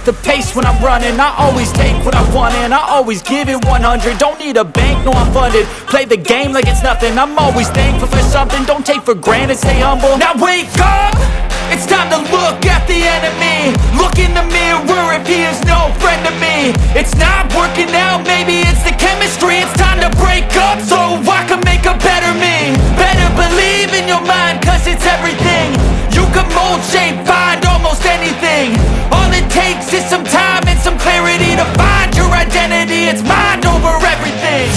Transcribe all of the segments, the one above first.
the pace when I'm running. I always take what I want and I always give it 100. Don't need a bank, no I'm funded. Play the game like it's nothing. I'm always thankful for something. Don't take for granted, stay humble. Now wake up! It's time to look at the enemy. Look in the mirror if he is no friend to me. It's not working out, maybe it's the chemistry. It's time to break up so I can make a better me. Better believe in your mind, cause it's everything. You can mold, shape, find almost anything. All it takes is some time and some clarity to find your identity. It's mind over everything.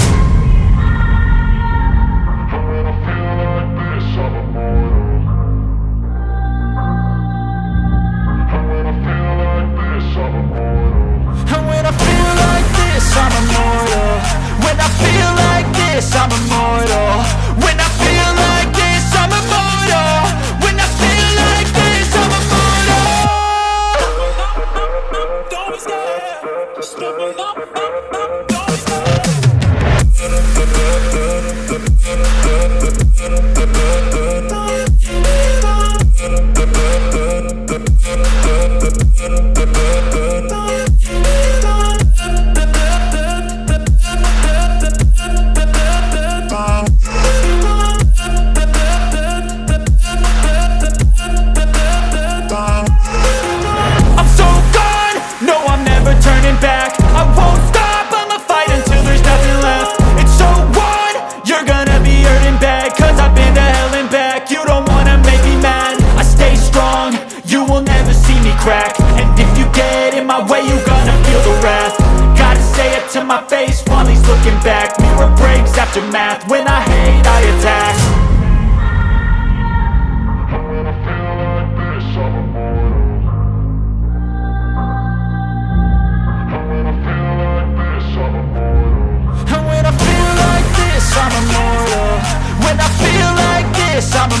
I'm immortal. When I feel like this, I'm immortal. When I feel like this, I'm immortal. When I feel like this, I'm immortal. Don't be scared. Just level up, don't be scared. And if you get in my way, you gonna feel the wrath. Gotta say it to my face while he's looking back. Mirror breaks after math. When I hate, I attack. And when I feel like this, I'm immortal. And when I feel like this, I'm immortal. And when I feel like this, I'm immortal. When I feel like this, I'm immortal.